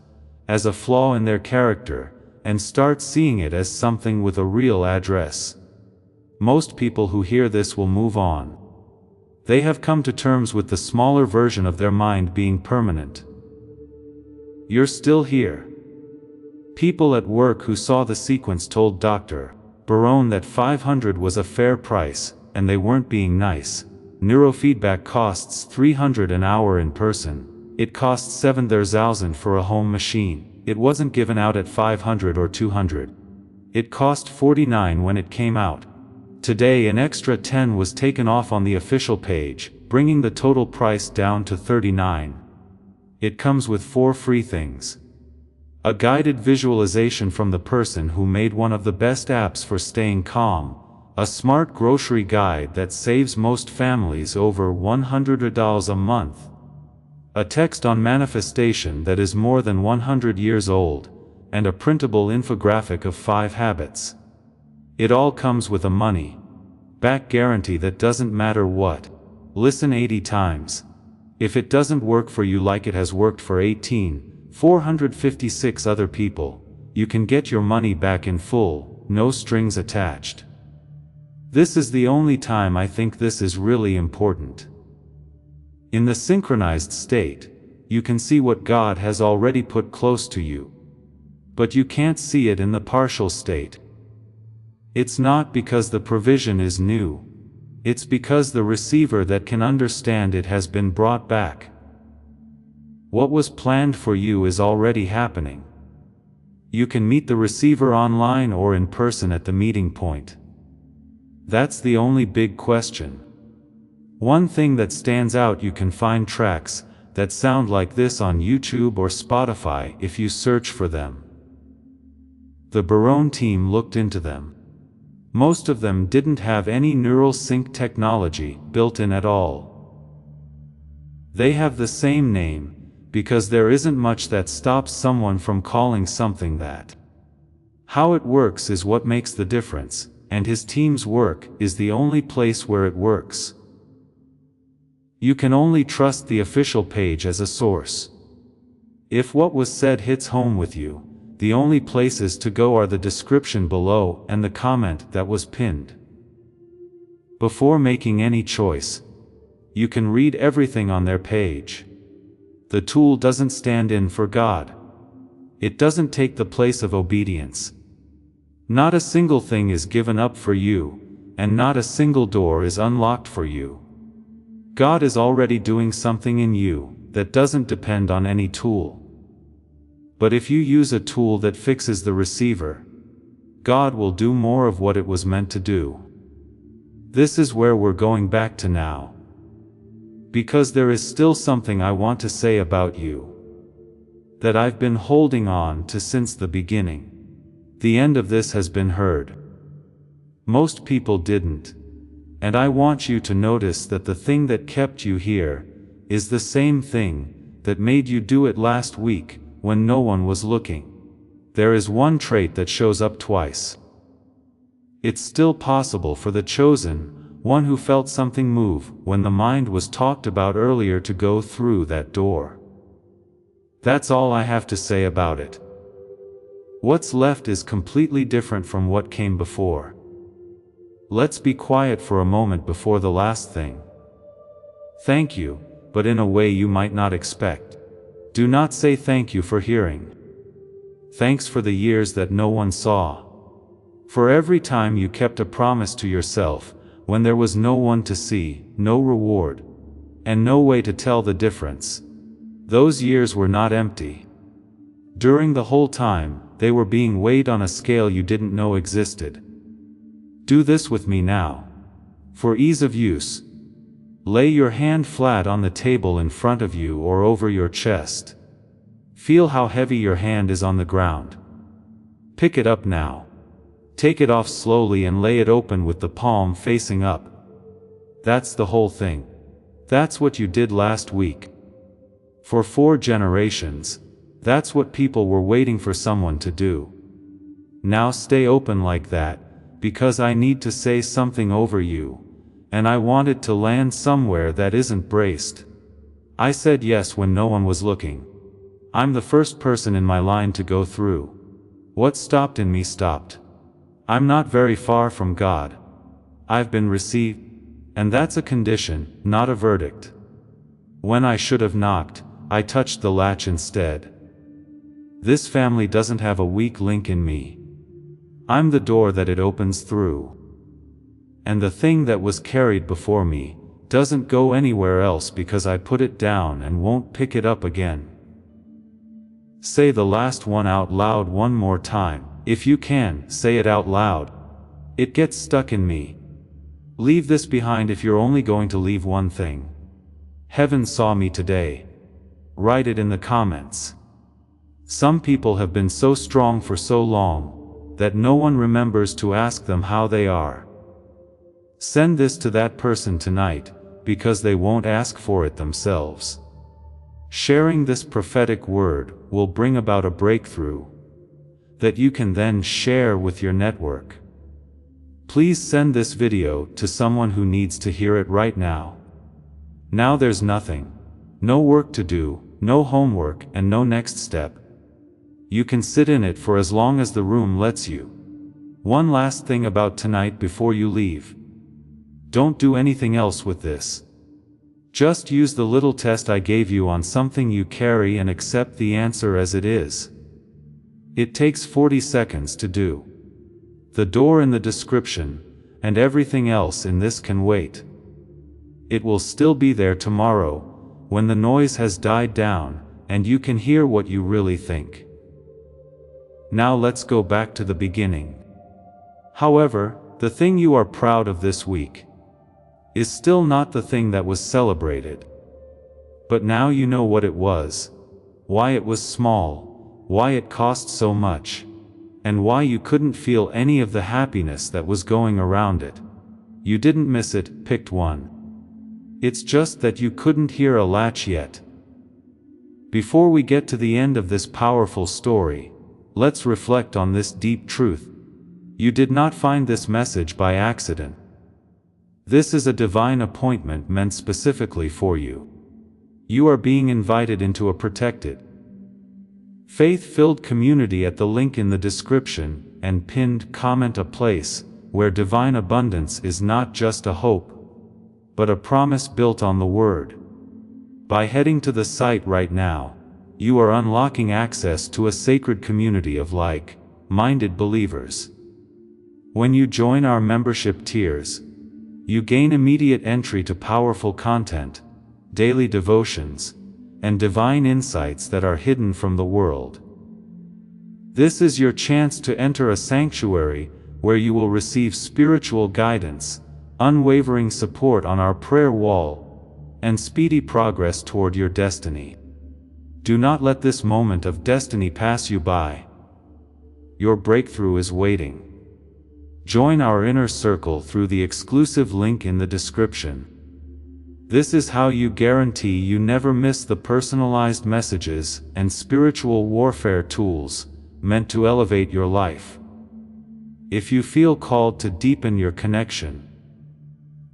as a flaw in their character and start seeing it as something with a real address. Most people who hear this will move on. They have come to terms with the smaller version of their mind being permanent. You're still here. People at work who saw the sequence told Dr. Barone that $500 was a fair price, and they weren't being nice. Neurofeedback costs $300 an hour in person. It costs $7,000 for a home machine. It wasn't given out at $500 or $200. It cost $49 when it came out. Today an extra 10 was taken off on the official page, bringing the total price down to $39. It comes with 4 free things. A guided visualization from the person who made one of the best apps for staying calm, a smart grocery guide that saves most families over $100 a month, a text on manifestation that is more than 100 years old, and a printable infographic of 5 habits. It all comes with a money-back guarantee that doesn't matter what. Listen 80 times. If it doesn't work for you like it has worked for 456 other people, you can get your money back in full, no strings attached. This is the only time I think this is really important. In the synchronized state, you can see what God has already put close to you. But you can't see it in the partial state. It's not because the provision is new. It's because the receiver that can understand it has been brought back. What was planned for you is already happening. You can meet the receiver online or in person at the meeting point. That's the only big question. One thing that stands out: you can find tracks that sound like this on YouTube or Spotify if you search for them. The Barone team looked into them. Most of them didn't have any neural sync technology built in at all. They have the same name because there isn't much that stops someone from calling something that. How it works is what makes the difference, and his team's work is the only place where it works. You can only trust the official page as a source. If what was said hits home with you, the only places to go are the description below and the comment that was pinned. Before making any choice, you can read everything on their page. The tool doesn't stand in for God. It doesn't take the place of obedience. Not a single thing is given up for you, and not a single door is unlocked for you. God is already doing something in you that doesn't depend on any tool. But if you use a tool that fixes the receiver, God will do more of what it was meant to do. This is where we're going back to now. Because there is still something I want to say about you that I've been holding on to since the beginning. The end of this has been heard. Most people didn't. And I want you to notice that the thing that kept you here is the same thing that made you do it last week when no one was looking. There is one trait that shows up twice. It's still possible for the chosen one who felt something move when the mind was talked about earlier to go through that door. That's all I have to say about it. What's left is completely different from what came before. Let's be quiet for a moment before the last thing. Thank you, but in a way you might not expect. Do not say thank you for hearing. Thanks for the years that no one saw. For every time you kept a promise to yourself, when there was no one to see, no reward, and no way to tell the difference. Those years were not empty. During the whole time, they were being weighed on a scale you didn't know existed. Do this with me now. For ease of use, lay your hand flat on the table in front of you or over your chest. Feel how heavy your hand is on the ground. Pick it up now. Take it off slowly and lay it open with the palm facing up. That's the whole thing. That's what you did last week. For 4 generations, that's what people were waiting for someone to do. Now stay open like that, because I need to say something over you, and I want it to land somewhere that isn't braced. I said yes when no one was looking. I'm the first person in my line to go through. What stopped in me stopped. I'm not very far from God. I've been received, and that's a condition, not a verdict. When I should have knocked, I touched the latch instead. This family doesn't have a weak link in me. I'm the door that it opens through. And the thing that was carried before me doesn't go anywhere else because I put it down and won't pick it up again. Say the last one out loud one more time. If you can, say it out loud. It gets stuck in me, Leave this behind if you're only going to leave one thing. Heaven saw me today. Write it in the comments. Some people have been so strong for so long that no one remembers to ask them how they are. Send this to that person tonight, because they won't ask for it themselves. Sharing this prophetic word will bring about a breakthrough that you can then share with your network. Please send this video to someone who needs to hear it right now. Now there's nothing, no work to do, no homework, and no next step. You can sit in it for as long as the room lets you. One last thing about tonight before you leave. Don't do anything else with this. Just use the little test I gave you on something you carry and accept the answer as it is. It takes 40 seconds to do. The door in the description, and everything else in this can wait. It will still be there tomorrow, when the noise has died down, and you can hear what you really think. Now let's go back to the beginning. However, the thing you are proud of this week is still not the thing that was celebrated. But now you know what it was, why it was small, why it cost so much, and why you couldn't feel any of the happiness that was going around it. You didn't miss it, picked one. It's just that you couldn't hear a latch yet. Before we get to the end of this powerful story, let's reflect on this deep truth. You did not find this message by accident. This is a divine appointment meant specifically for you. You are being invited into a protected, faith-filled community at the link in the description and pinned comment, a place where divine abundance is not just a hope, but a promise built on the Word. By heading to the site right now, you are unlocking access to a sacred community of like-minded believers. When you join our membership tiers, you gain immediate entry to powerful content, daily devotions, and divine insights that are hidden from the world. This is your chance to enter a sanctuary where you will receive spiritual guidance, unwavering support on our prayer wall, and speedy progress toward your destiny. Do not let this moment of destiny pass you by. Your breakthrough is waiting. Join our inner circle through the exclusive link in the description. This is how you guarantee you never miss the personalized messages and spiritual warfare tools meant to elevate your life. If you feel called to deepen your connection,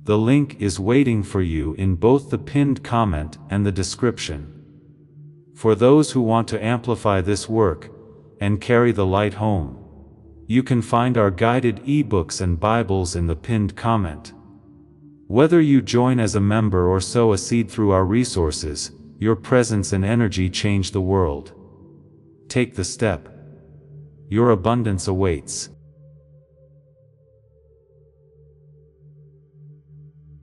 the link is waiting for you in both the pinned comment and the description. For those who want to amplify this work and carry the light home, you can find our guided ebooks and Bibles in the pinned comment. Whether you join as a member or sow a seed through our resources, your presence and energy change the world. Take the step. Your abundance awaits.